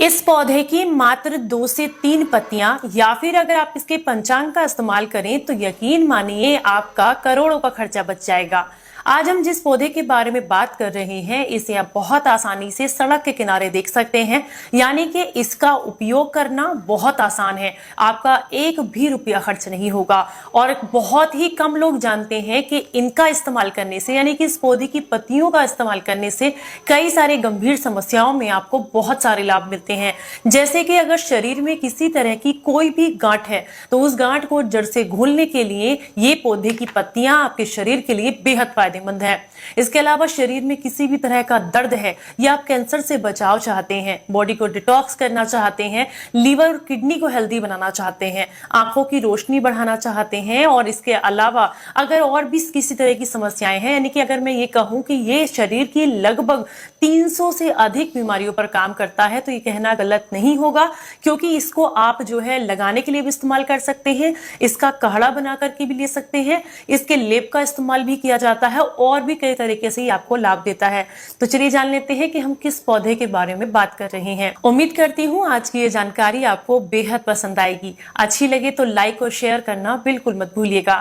इस पौधे की मात्र 2 से 3 पत्तियां या फिर अगर आप इसके पंचांग का इस्तेमाल करें तो यकीन मानिए आपका करोड़ों का खर्चा बच जाएगा। आज हम जिस पौधे के बारे में बात कर रहे हैं इसे आप बहुत आसानी से सड़क के किनारे देख सकते हैं, यानी कि इसका उपयोग करना बहुत आसान है। आपका एक भी रुपया खर्च नहीं होगा और बहुत ही कम लोग जानते हैं कि इनका इस्तेमाल करने से, यानी कि इस पौधे की पत्तियों का इस्तेमाल करने से कई सारे गंभीर समस्याओं में आपको बहुत सारे लाभ मिलते हैं। जैसे कि अगर शरीर में किसी तरह की कोई भी गांठ है तो उस गांठ को जड़ से घोलने के लिए ये पौधे की पत्तियां आपके शरीर के लिए बेहद फायदेमंद है। इसके अलावा शरीर में किसी भी तरह का दर्द है या आप कैंसर से बचाव चाहते हैं, बॉडी को डिटॉक्स करना चाहते हैं, लीवर और किडनी को हेल्दी बनाना चाहते हैं, आंखों की रोशनी बढ़ाना चाहते हैं और इसके अलावा अगर और भी किसी तरह की समस्याएं हैं, यानी कि अगर मैं ये कहूं कि ये शरीर की लगभग 300 से अधिक बीमारियों पर काम करता है तो ये कहना गलत नहीं होगा, क्योंकि इसको आप जो है लगाने के लिए भी इस्तेमाल कर सकते हैं, इसका काढ़ा बना करके भी ले सकते हैं, इसके लेप का इस्तेमाल भी किया जाता है और भी कई तरीके से आपको लाभ देता है। तो चलिए जान लेते हैं कि हम किस पौधे के बारे में बात कर रहे हैं। उम्मीद करती हूँ आज की ये जानकारी आपको बेहद पसंद आएगी। अच्छी लगे तो लाइक और शेयर करना बिल्कुल मत भूलिएगा।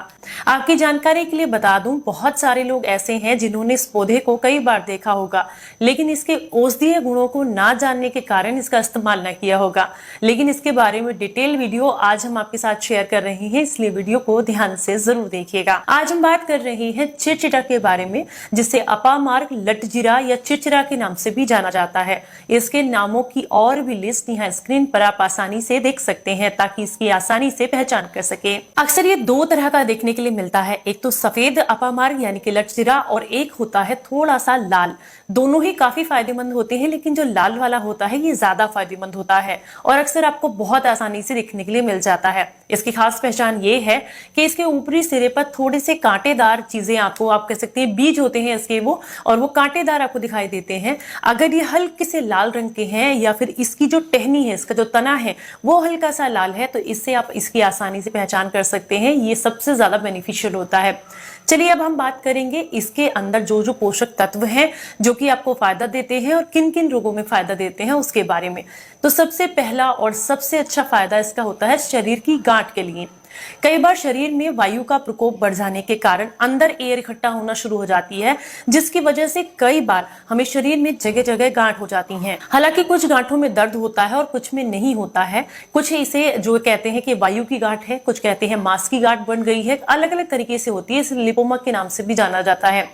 आपकी जानकारी के लिए बता दूं, बहुत सारे लोग ऐसे हैं जिन्होंने इस पौधे को कई बार देखा होगा लेकिन इसके औषधीय गुणों को ना जानने के कारण इसका इस्तेमाल न किया होगा। लेकिन इसके बारे में डिटेल वीडियो आज हम आपके साथ शेयर कर रहे हैं, इसलिए वीडियो को ध्यान से जरूर देखिएगा। आज हम बात कर रहे हैं चिरचिरा के बारे में, जिसे अपामार्ग, लटजीरा या चिरचिरा के नाम से भी जाना जाता है। इसके नामों की और भी लिस्ट यहाँ स्क्रीन पर आप आसानी से देख सकते हैं ताकि इसकी आसानी से पहचान कर सके। अक्सर ये दो तरह का देखने के लिए मिलता है, एक तो सफेद अपामार्ग यानी कि लटजीरा और एक होता है थोड़ा सा लाल। दोनों ही काफी फायदेमंद होते हैं लेकिन जो लाल वाला होता है ये ज्यादा फायदेमंद होता है और अक्सर आपको बहुत आसानी से दिखने के लिए मिल जाता है। इसकी खास पहचान ये है कि इसके ऊपरी सिरे पर थोड़े से कांटेदार चीजें आपको, आप कह सकते हैं बीज होते हैं इसके वो, और वो कांटेदार आपको दिखाई देते हैं। अगर ये हल्के से लाल रंग के हैं या फिर इसकी जो टहनी है, इसका जो तना है वो हल्का सा लाल है तो इससे आप इसकी आसानी से पहचान कर सकते हैं। ये सबसे ज्यादा बेनिफिशियल होता है। चलिए अब हम बात करेंगे इसके अंदर जो जो पोषक तत्व हैं जो कि आपको फायदा देते हैं और किन किन रोगों में फायदा देते हैं उसके बारे में। तो सबसे पहला और सबसे अच्छा फायदा इसका होता है शरीर की गांठ के लिए। कई बार शरीर में वायु का प्रकोप बढ़ जाने के कारण अंदर एयर इकट्ठा होना शुरू हो जाती है, जिसकी वजह से कई बार हमें शरीर में जगह जगह गांठ हो जाती हैं। हालांकि कुछ गांठों में दर्द होता है और कुछ में नहीं होता है। कुछ इसे जो कहते हैं कि वायु की गांठ है, कुछ कहते हैं मांस की गांठ बन गई है, अलग अलग तरीके से होती है। इसे लिपोमा के नाम से भी जाना जाता है।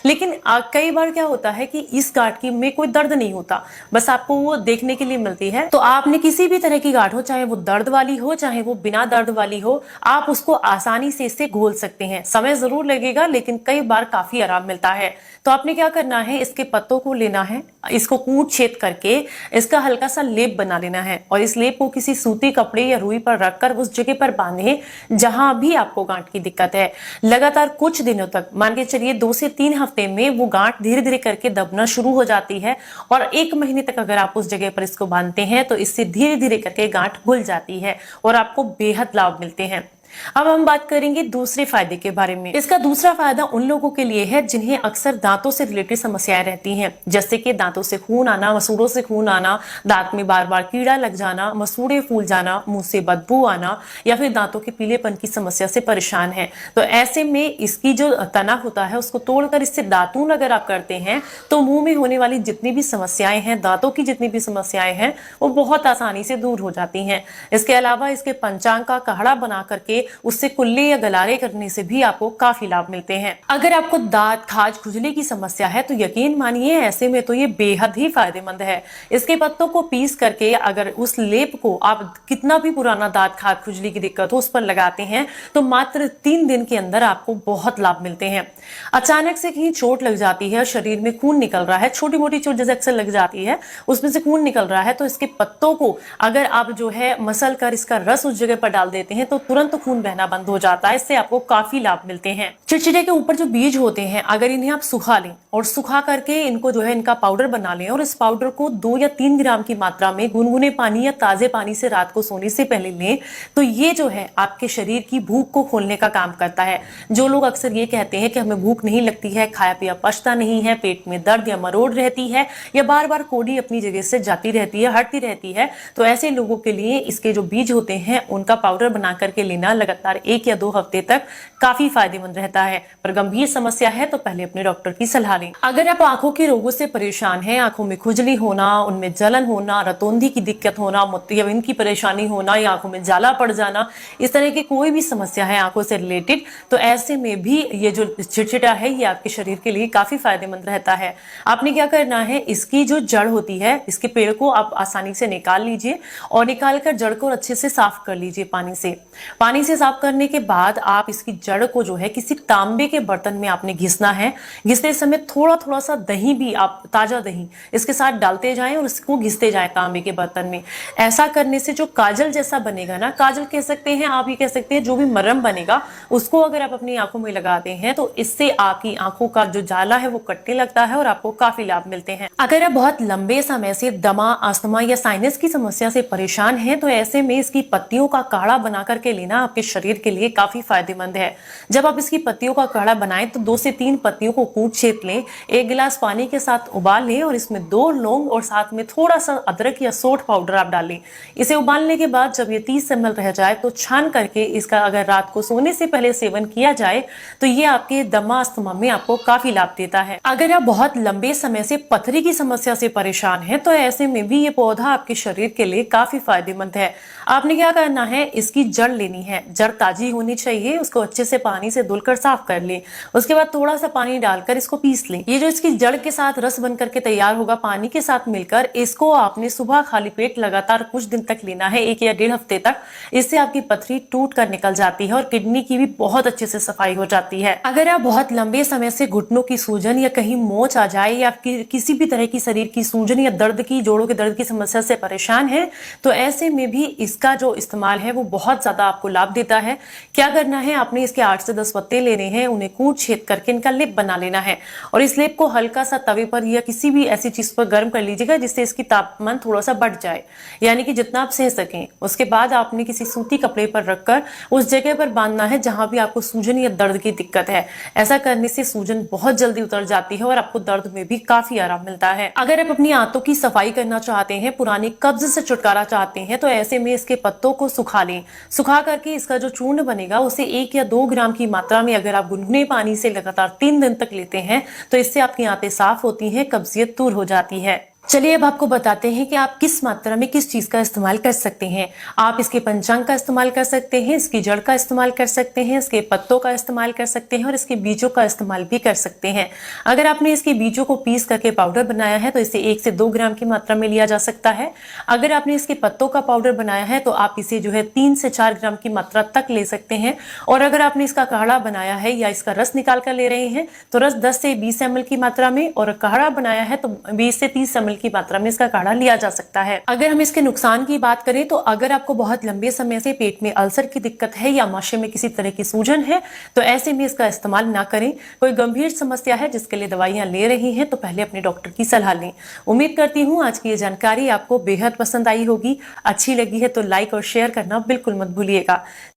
लेकिन कई बार क्या होता है कि इस गांठ की में कोई दर्द नहीं होता, बस आपको वो देखने के लिए मिलती है। तो आपने किसी भी तरह की गांठ हो, चाहे वो दर्द वाली हो चाहे वो बिना दर्द वाली हो, आप उसको आसानी से इससे घोल सकते हैं। समय जरूर लगेगा लेकिन कई बार काफी आराम मिलता है। तो आपने क्या करना है, इसके पत्तों को लेना है, इसको कूट छेद करके इसका हल्का सा लेप बना लेना है और इस लेप को किसी सूती कपड़े या रुई पर रखकर उस जगह पर बांधे जहां भी आपको गांठ की दिक्कत है। लगातार कुछ दिनों तक, मान के चलिए 2 से 3 हफ्ते में वो गांठ धीरे धीरे करके दबना शुरू हो जाती है और 1 महीने तक अगर आप उस जगह पर इसको बांधते हैं तो इससे धीरे धीरे करके गांठ घुल जाती है और आपको बेहद लाभ मिलते हैं। अब हम बात करेंगे दूसरे फायदे के बारे में। इसका दूसरा फायदा उन लोगों के लिए है जिन्हें अक्सर दांतों से रिलेटेड समस्याएं रहती हैं, जैसे कि दांतों से खून आना, मसूड़ों से खून आना, दांत में बार बार कीड़ा लग जाना, मसूड़े फूल जाना, मुंह से बदबू आना या फिर दांतों के पीलेपन की समस्या से परेशान है। तो ऐसे में इसकी जो तना होता है उसको तोड़कर इससे दातून अगर आप करते हैं तो मुंह में होने वाली जितनी भी समस्याएं हैं, दांतों की जितनी भी समस्याएं हैं वो बहुत आसानी से दूर हो जाती हैं। इसके अलावा इसके पंचांग का काढ़ा बना करके उससे कुल्ले या गलारे करने से भी आपको काफी लाभ मिलते हैं। अगर आपको दांत, खाज, खुजली की समस्या है तो यकीन मानिए ऐसे में तो ये बेहद ही फायदेमंद है। इसके पत्तों को पीस करके अगर उस लेप को आप कितना भी पुराना दांत, खाज, खुजली की दिक्कत हो उस पर लगाते हैं तो मात्र 3 दिन के अंदर आपको बहुत लाभ मिलते हैं। अचानक से कहीं चोट लग जाती है, शरीर में खून निकल रहा है, छोटी मोटी चोट जैसे अक्सर लग जाती है उसमें से खून निकल रहा है, तो इसके पत्तों को अगर आप जो है मसल कर इसका रस उस जगह पर डाल देते हैं तो तुरंत खून बहना बंद हो जाता है। इससे आपको काफी लाभ मिलते हैं। चिड़चिड़े के ऊपर जो बीज होते हैं, अगर इन्हें आप सुखा लें और सुखा करके इनको जो है इनका पाउडर बना लें और इस पाउडर को 2 या 3 ग्राम की मात्रा में गुनगुने पानी या ताजे पानी से रात को सोने से पहले लें, तो ये जो है आपके शरीर की भूख को खोलने का काम करता है। जो लोग अक्सर ये कहते हैं कि हमें भूख नहीं लगती है, खाया पिया पचता नहीं है, पेट में दर्द या मरोड़ रहती है या बार बार कोड़ी अपनी जगह से जाती रहती है, हटती रहती है, तो ऐसे लोगों के लिए इसके जो बीज होते हैं उनका पाउडर बना करके लेना लगातार 1 या 2 हफ्ते तक काफी फायदेमंद रहता है। पर गंभीर समस्या है तो पहले अपने डॉक्टर की सलाह लें। अगर आप आंखों के रोगों से परेशान हैं, आंखों में खुजली होना, उनमें जलन होना, रतौंधी की दिक्कत होना, मोतियाबिंद की परेशानी होना या आंखों में जाला पड़ जाना, इस तरह की कोई भी समस्या है आंखों से रिलेटेड, तो ऐसे में भी ये जो चिड़चिड़ा है ये आपके शरीर के लिए काफी फायदेमंद रहता है। आपने क्या करना है, इसकी जो जड़ होती है, इसके पेड़ को आप आसानी से निकाल लीजिए और निकाल कर जड़ को अच्छे से साफ कर लीजिए पानी से। पानी से साफ करने के बाद आप इसकी जड़ को जो है किसी तांबे के बर्तन में आपने घिसना है। घिसते समय थोड़ा थोड़ा सा दही भी, आप ताजा दही इसके साथ डालते जाएं और इसको घिसते जाएं तांबे के बर्तन में। ऐसा करने से जो काजल जैसा बनेगा ना, काजल कह सकते हैं आप, ये कह सकते हैं जो भी मरहम बनेगा उसको अगर आप अपनी आंखों में लगाते हैं तो इससे आपकी आंखों का जो जाला है वो कटने लगता है और आपको काफी लाभ मिलते हैं। अगर आप बहुत लंबे समय से दमा, अस्थमा या साइनस की समस्या से परेशान हैं तो ऐसे में इसकी पत्तियों का काढ़ा बना करके लेना आपके शरीर के लिए काफी फायदेमंद है। जब आप इसकी पत्तियों का काढ़ा बनाएं तो 2 से 3 पत्तियों को कूट छेद लें, 1 गिलास पानी के साथ उबाल लें और इसमें 2 लौंग और साथ में थोड़ा सा अदरक या सोंठ पाउडर आप डालें। इसे उबालने के बाद जब ये 30 ml रह जाए तो छान करके इसका अगर रात को सोने से पहले सेवन किया जाए तो ये आपके दमा, अस्थमा में आपको काफी लाभ देता है। अगर आप बहुत लंबे समय से पथरी की समस्या से परेशान हैं तो ऐसे में भी ये पौधा आपके शरीर के लिए काफी फायदेमंद है। आपने क्या करना है, इसकी जड़ लेनी है, जड़ ताजी होनी चाहिए, उसको अच्छे से पानी से धुलकर साफ कर लें। उसके बाद थोड़ा सा पानी डालकर इसको पीस लें। ये जो इसकी जड़ के साथ रस बन करके तैयार होगा पानी के साथ मिलकर, इसको आपने सुबह खाली पेट लगातार कुछ दिन तक लेना है, 1 या 1.5 हफ्ते तक। इससे आपकी पथरी टूट कर निकल जाती है और किडनी की भी बहुत अच्छे से सफाई हो जाती है। अगर आप बहुत लंबे समय से घुटनों की सूजन या कहीं मोच आ जाए या किसी भी तरह की शरीर की सूजन या दर्द की, जोड़ों के दर्द की समस्या से परेशान है तो ऐसे में भी इसका जो इस्तेमाल है वो बहुत ज्यादा आपको लाभ देता है। क्या करना है, आपने इसके 8 से 10 पत्ते लेने हैं, उन्हें कूट छेद करके इनका लेप बना लेना है और इस लेप को हल्का सा तवे पर या किसी भी ऐसी चीज पर गर्म कर लीजिएगा जिससे इसकी तापमान थोड़ा सा बढ़ जाए, यानी कि जितना आप सह सकें। उसके बाद आपने किसी सूती कपड़े पर रखकर उस जगह पर बांधना है जहां भी आपको सूजन या दर्द की दिक्कत है। ऐसा करने से सूजन बहुत जल्दी उतर जाती है और आपको दर्द में भी काफी आराम मिलता है। अगर आप अपनी आंतों की सफाई करना चाहते हैं, पुरानी कब्ज से छुटकारा चाहते हैं तो ऐसे में इसके पत्तों को सुखा लें। सुखा करके इसका जो चूर्ण बनेगा उसे 1 या 2 ग्राम की मात्रा में अगर आप गुनगुने पानी से लगातार 3 दिन तक लेते हैं तो इससे आपकी आंतें साफ होती हैं, कब्जियत दूर हो जाती है। चलिए अब आपको बताते हैं कि आप किस मात्रा में किस चीज का इस्तेमाल कर सकते हैं। आप इसके पंचांग का इस्तेमाल कर सकते हैं, इसकी जड़ का इस्तेमाल कर सकते हैं, इसके पत्तों का इस्तेमाल कर सकते हैं और इसके बीजों का इस्तेमाल भी कर सकते हैं। अगर आपने इसके बीजों को पीस करके पाउडर बनाया है तो इसे 1 से 2 ग्राम की मात्रा में लिया जा सकता है। अगर आपने इसके पत्तों का पाउडर बनाया है तो आप इसे जो है 3 से 4 ग्राम की मात्रा तक ले सकते हैं। और अगर आपने इसका काढ़ा बनाया है या इसका रस निकाल कर ले रहे हैं तो रस 10 से 20 ml की मात्रा में, और काढ़ा बनाया है तो 20 से 30 ml की मात्रा में इसका काढ़ा लिया जा सकता है। अगर हम इसके नुकसान की बात करें तो अगर आपको बहुत लंबे समय से पेट में अल्सर की दिक्कत है या माशे में किसी तरह की सूजन है तो ऐसे में इसका इस्तेमाल ना करें। कोई गंभीर समस्या है जिसके लिए दवाइयां ले रही हैं तो पहले अपने डॉक्टर की सलाह लें। उम्मीद करती हूँ आज की ये जानकारी आपको बेहद पसंद आई होगी। अच्छी लगी है तो लाइक और शेयर करना बिल्कुल मत भूलिएगा।